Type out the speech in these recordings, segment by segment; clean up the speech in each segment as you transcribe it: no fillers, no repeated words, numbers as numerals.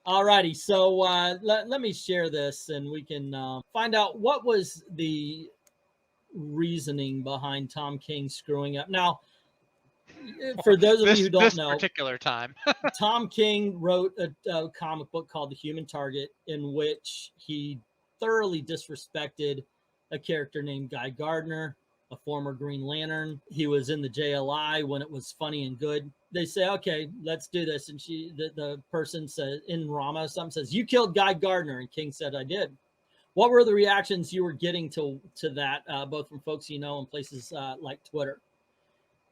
Alrighty, so let me share this, and we can find out what was the reasoning behind Tom King screwing up. Now, for those of you who don't know, particular time, Tom King wrote a comic book called The Human Target, in which he thoroughly disrespected a character named Guy Gardner, a former Green Lantern. He was in the JLI when it was funny and good. They say, okay, let's do this. And the person said, in Rama, something says, you killed Guy Gardner. And King said, I did. What were the reactions you were getting to that, both from folks you know and places like Twitter?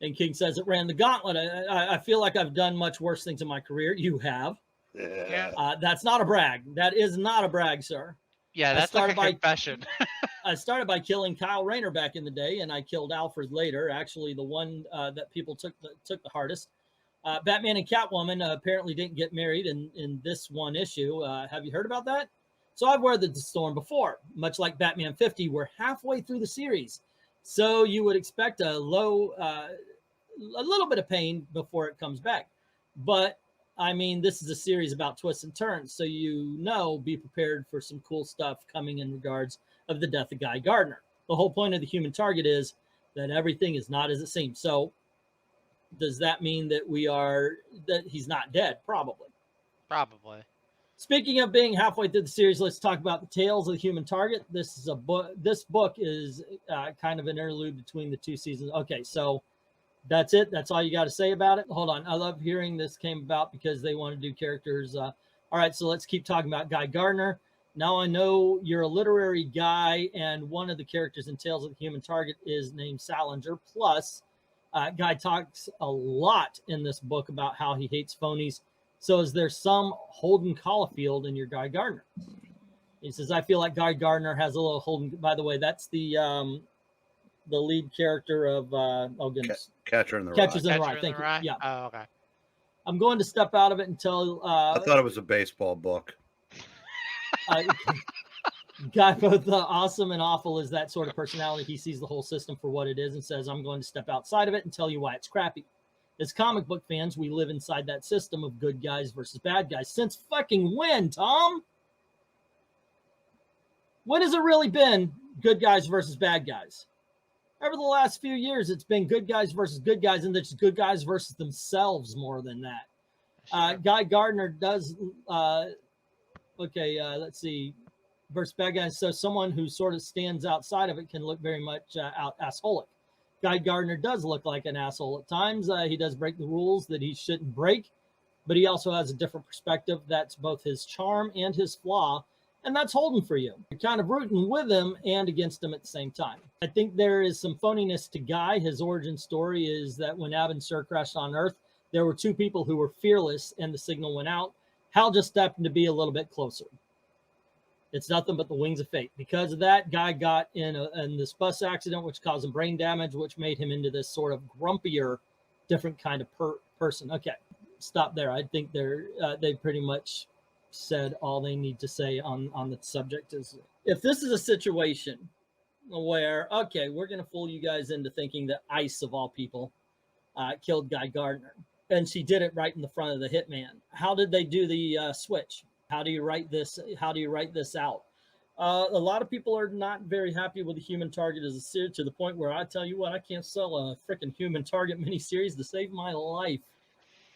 And King says, it ran the gauntlet. I feel like I've done much worse things in my career. You have. Yeah. That's not a brag. That is not a brag, sir. Yeah, that's like a confession. I started by killing Kyle Rayner back in the day, and I killed Alfred later. Actually, the one that people took the hardest. Batman and Catwoman apparently didn't get married in this one issue. Have you heard about that? So I've weathered the storm before. Much like Batman 50, we're halfway through the series. So you would expect a little bit of pain before it comes back. But I mean, this is a series about twists and turns. So, be prepared for some cool stuff coming in regards of the death of Guy Gardner. The whole point of The Human Target is that everything is not as it seems. So does that mean that that he's not dead? Probably. Speaking of being halfway through the series, let's talk about the Tales of the Human Target. This is a book. This book is kind of an interlude between the two seasons. Okay, so that's it. That's all you got to say about it. Hold on. I love hearing this came about because they want to do characters. All right, so let's keep talking about Guy Gardner. Now I know you're a literary guy, and one of the characters in Tales of the Human Target is named Salinger. Plus, Guy talks a lot in this book about how he hates phonies. So is there some Holden Caulfield in your Guy Gardner? He says, I feel like Guy Gardner has a little Holden. By the way, that's the lead character of oh goodness, Catcher in the Rye. Catcher's in the Rye. Thank you. Yeah. Oh, okay. I'm going to step out of it until I thought it was a baseball book. Guy, both awesome and awful is that sort of personality. He sees the whole system for what it is and says, I'm going to step outside of it and tell you why it's crappy. As comic book fans, we live inside that system of good guys versus bad guys. Since fucking when, Tom? When has it really been good guys versus bad guys? Over the last few years, it's been good guys versus good guys, and it's good guys versus themselves more than that. Sure. Guy Gardner does, let's see, versus bad guys. So someone who sort of stands outside of it can look very much assholic. Guy Gardner does look like an asshole at times. He does break the rules that he shouldn't break, but he also has a different perspective. That's both his charm and his flaw, and that's Holden for you. You're kind of rooting with him and against him at the same time. I think there is some phoniness to Guy. His origin story is that when Ab and Sur crashed on Earth, there were two people who were fearless, and the signal went out. Hal just happened to be a little bit closer. It's nothing but the wings of fate. Because of that, Guy got in this bus accident, which caused him brain damage, which made him into this sort of grumpier, different kind of person. Okay, stop there. I think they pretty much said all they need to say on the subject. Is if this is a situation where, okay, we're going to fool you guys into thinking that Ice, of all people, killed Guy Gardner, and she did it right in the front of the hitman. How did they do the switch? How do you write this? How do you write this out? A lot of people are not very happy with the Human Target as a series, to the point where I tell you what, I can't sell a freaking Human Target miniseries to save my life.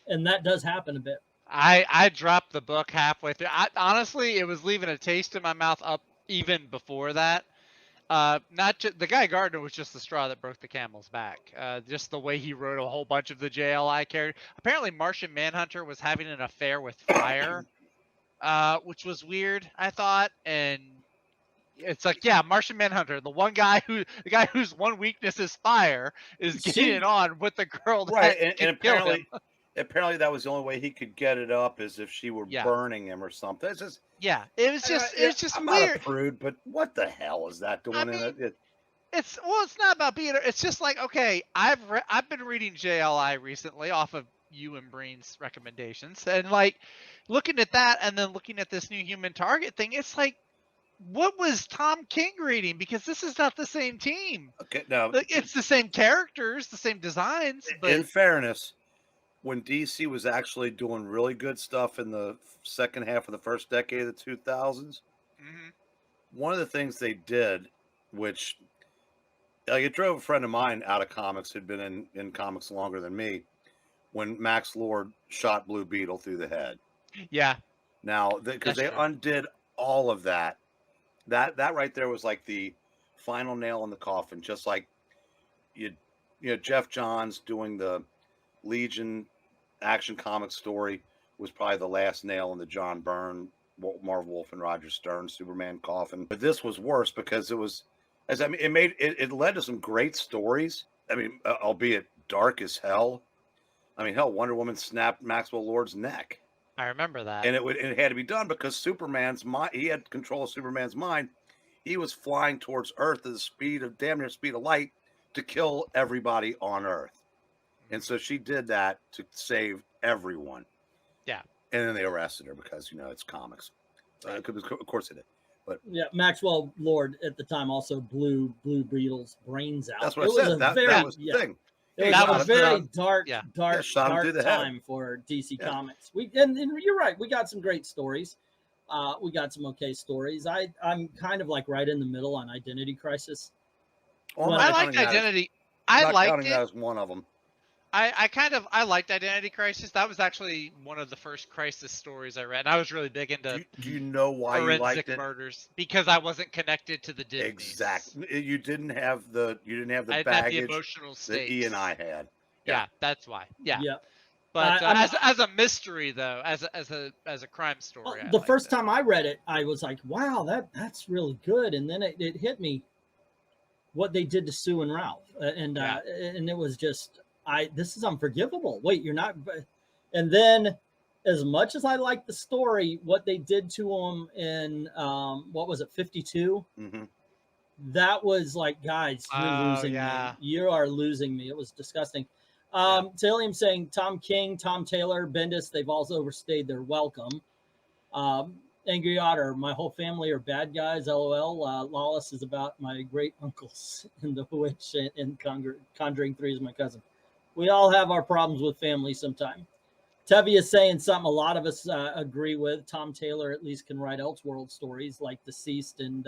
And that does happen a bit. I dropped the book halfway through. Honestly, it was leaving a taste in my mouth up even before that. Not just the Guy Gardner was just the straw that broke the camel's back. Just the way he wrote a whole bunch of the JLI characters. Apparently, Martian Manhunter was having an affair with fire. Which was weird, I thought, and it's like, yeah, Martian Manhunter, the guy whose one weakness is fire, is getting it on with the girl that right, and apparently that was the only way he could get it up, is if she were burning him or something. It's just it was just I'm weird. Not a prude, but what the hell is that doing? It's not about being. It's just like, okay, I've been reading JLI recently off of you and Breen's recommendations, and like looking at that and then looking at this new Human Target thing, it's like, what was Tom King reading? Because this is not the same team. Okay, now it's the same characters, the same designs. But in fairness, when DC was actually doing really good stuff in the second half of the first decade of the 2000s, one of the things they did, which like it drove a friend of mine out of comics, who'd been in comics longer than me, when Max Lord shot Blue Beetle through the head. Yeah. Now, because they undid all of that. That right there was like the final nail in the coffin. Just like you know, Jeff Johns doing the Legion Action Comics story was probably the last nail in the John Byrne, Marv Wolf, and Roger Stern Superman coffin. But this was worse because it was, it led to some great stories. I mean, albeit dark as hell. I mean, hell, Wonder Woman snapped Maxwell Lord's neck. I remember that. And it had to be done because Superman's mind, he had control of Superman's mind. He was flying towards Earth at the speed of damn near speed of light to kill everybody on Earth. And so she did that to save everyone. Yeah. And then they arrested her because, you know, it's comics. Of course they did. But yeah, Maxwell Lord at the time also blew Blue Beetle's brains out. That's what I said. That was the thing. It was a very dark time for DC Comics. And you're right. We got some great stories. We got some okay stories. I'm kind of like right in the middle on Identity Crisis. Well, I liked Identity. I liked it. That as one of them. I liked Identity Crisis. That was actually one of the first Crisis stories I read. And I was really big into. Do you know why you liked it? Murders, because I wasn't connected to the Disney. Exactly. You didn't have the baggage, the emotional stakes that E and I had. Yeah, that's why. Yeah. Yeah. But as a mystery though, as a crime story. The first time I read it, I was like, wow, that's really good. And then it hit me what they did to Sue and Ralph. And it was just this is unforgivable. Wait, you're not. And then, as much as I like the story, what they did to him in what was it, 52? Mm-hmm. That was like, guys, you're losing me. You are losing me. It was disgusting. Talium saying Tom King, Tom Taylor, Bendis, they've all overstayed their welcome. Angry Otter, my whole family are bad guys. LOL. Lawless is about my great uncles in The Witch and Conjuring 3 is my cousin. We all have our problems with family sometime. Tevi is saying something a lot of us agree with. Tom Taylor at least can write Elseworld stories like Deceased and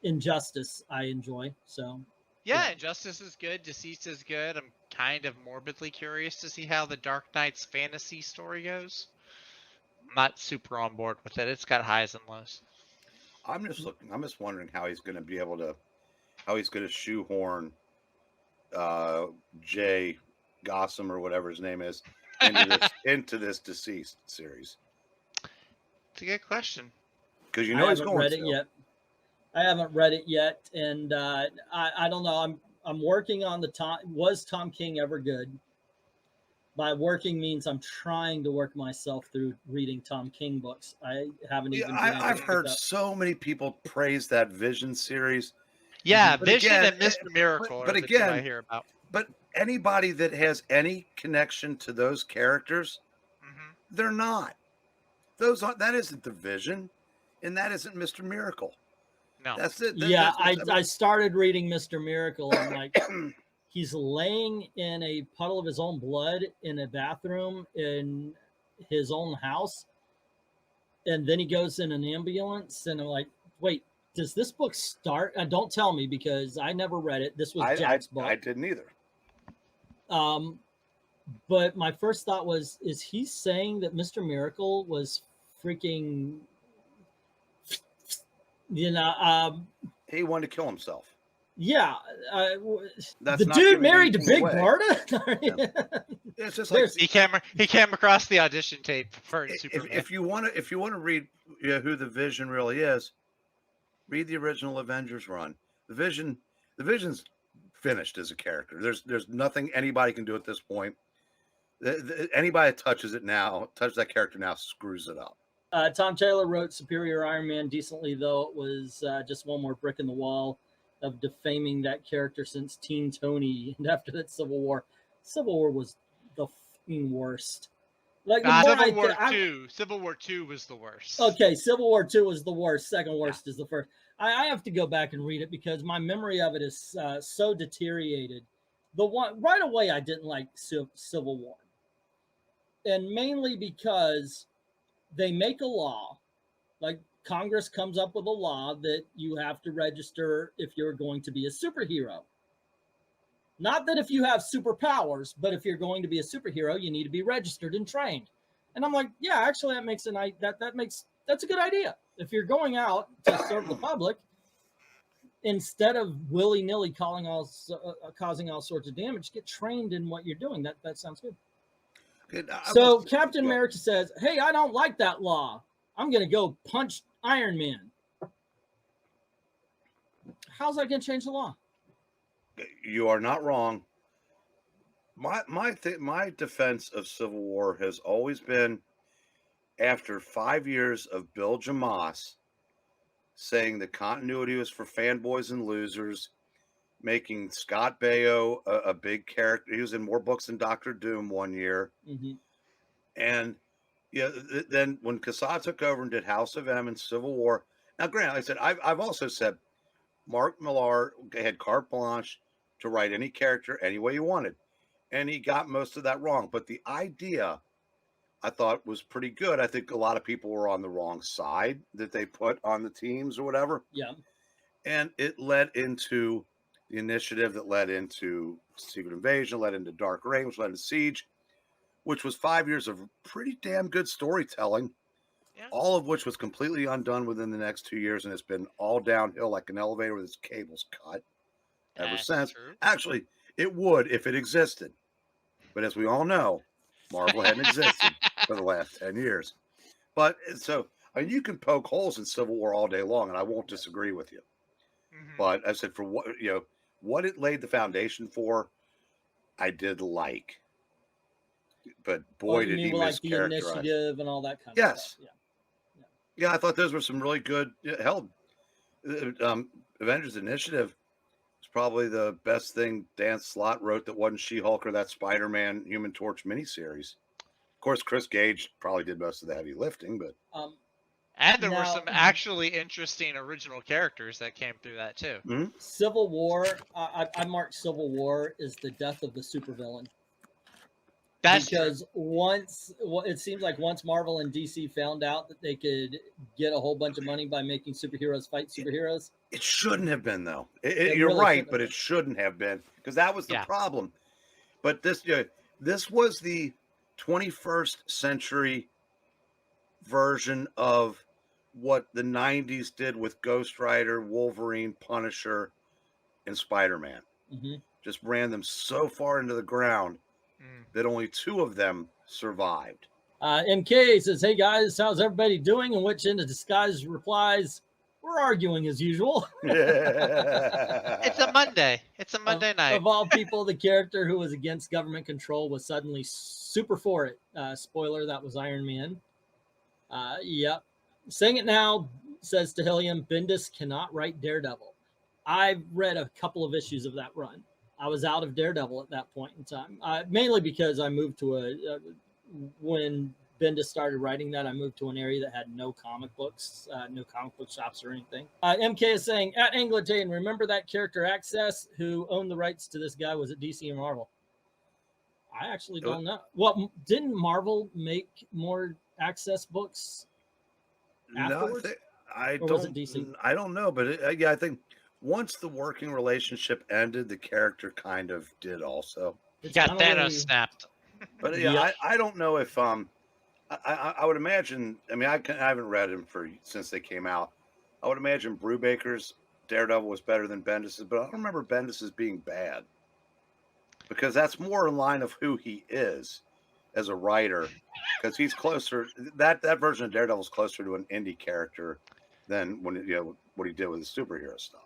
Injustice I enjoy. So yeah, Injustice is good. Deceased is good. I'm kind of morbidly curious to see how the Dark Knight's fantasy story goes. I'm not super on board with it. It's got highs and lows. I'm just wondering how he's going to be able to, how he's going to shoehorn Jay Gossam or whatever his name is into this Deceased series. It's a good question. Because you know he's going to. I haven't read it yet. I haven't read it yet, and I don't know. I'm working on the Tom. Was Tom King ever good? By working means I'm trying to work myself through reading Tom King books. I haven't even. I've heard so many people praise that Vision series. Yeah, Vision and Mr. Miracle. But again, I hear about. But anybody that has any connection to those characters, they're not. That isn't the Vision, and that isn't Mr. Miracle. No, that's it. I started reading Mr. Miracle, and like he's laying in a puddle of his own blood in a bathroom in his own house, and then he goes in an ambulance, and I'm like, wait, does this book start? Don't tell me because I never read it. This was Jack's book. I didn't either. But my first thought was, is he saying that Mr. Miracle was freaking, you know, he wanted to kill himself. Yeah. That's the dude married to Big Barda? Yeah. It's just like he came across the audition tape for Superman. If you want to read who the Vision really is, read the original Avengers run. The Vision's finished as a character. There's nothing anybody can do at this point. Anybody that touches that character now, screws it up. Tom Taylor wrote Superior Iron Man decently, though it was just one more brick in the wall of defaming that character since Teen Tony and after that Civil War. Civil War was the fucking worst. Like Civil War 2 was the worst. Okay, Civil War 2 was the worst. Second worst is the first. I have to go back and read it because my memory of it is so deteriorated. The one right away I didn't like Civil War. And mainly because they make a law, like Congress comes up with a law that you have to register if you're going to be a superhero. Not that if you have superpowers, but if you're going to be a superhero, you need to be registered and trained. And I'm like, yeah, actually, that's a good idea. If you're going out to serve the public, instead of willy-nilly causing all sorts of damage, get trained in what you're doing. That sounds good. So Captain America says, hey, I don't like that law. I'm going to go punch Iron Man. How's that going to change the law? You are not wrong. My defense of Civil War has always been, after 5 years of Bill Jamas saying the continuity was for fanboys and losers, making Scott Baio a big character. He was in more books than Dr. Doom one year. Mm-hmm. And then when Quesada took over and did House of M and Civil War. Now, granted, like I said, I've also said Mark Millar had carte blanche to write any character any way he wanted. And he got most of that wrong. But the idea, I thought, was pretty good. I think a lot of people were on the wrong side that they put on the teams or whatever. Yeah. And it led into the initiative that led into Secret Invasion, led into Dark Reign, which led into Siege, which was 5 years of pretty damn good storytelling, all of which was completely undone within the next 2 years. And it's been all downhill like an elevator with its cables cut ever since. True. Actually, it would if it existed. But as we all know, Marvel hadn't existed for the last 10 years. But so, I mean, you can poke holes in Civil War all day long, and I won't disagree with you. Mm-hmm. But I said, for what it laid the foundation for, I did like. But boy, did he like the mischaracterize. initiative and all that kind of stuff. Yeah, I thought those were some really good. Avengers Initiative is probably the best thing Dan Slott wrote that wasn't She-Hulk or that Spider-Man Human Torch miniseries. Of course, Chris Gage probably did most of the heavy lifting, but and there were some actually interesting original characters that came through that too. Mm-hmm. Civil War, I marked Civil War as the death of the supervillain. Because it seems like once Marvel and DC found out that they could get a whole bunch of money by making superheroes fight superheroes. It shouldn't have been, though. You're really right, but it shouldn't have been, because that was the problem. But this was the 21st century version of what the 90s did with Ghost Rider, Wolverine, Punisher, and Spider-Man. Mm-hmm. Just ran them so far into the ground that only 2 of them survived. MK says, hey guys, how's everybody doing? In which In the Disguise replies, we're arguing as usual. It's a Monday. It's a Monday night. Of all people, the character who was against government control was suddenly super for it. Spoiler, that was Iron Man. Yep. Saying it now, says Tahilium, Bendis cannot write Daredevil. I've read a couple of issues of that run. I was out of Daredevil at that point in time, mainly because I moved to when Bendis started writing that, I moved to an area that had no comic books, no comic book shops or anything. MK is saying, at Angleton, remember that character Access who owned the rights to this guy? Was it DC or Marvel? I actually don't know. Well, didn't Marvel make more Access books afterwards? No, I don't know, but I think once the working relationship ended, the character kind of did also. He got Thanos snapped. But I don't know if I would imagine. I mean, I haven't read him since they came out. I would imagine Brubaker's Daredevil was better than Bendis's, but I don't remember Bendis's being bad, because that's more in line of who he is as a writer. Because he's closer. That version of Daredevil is closer to an indie character than what he did with the superhero stuff.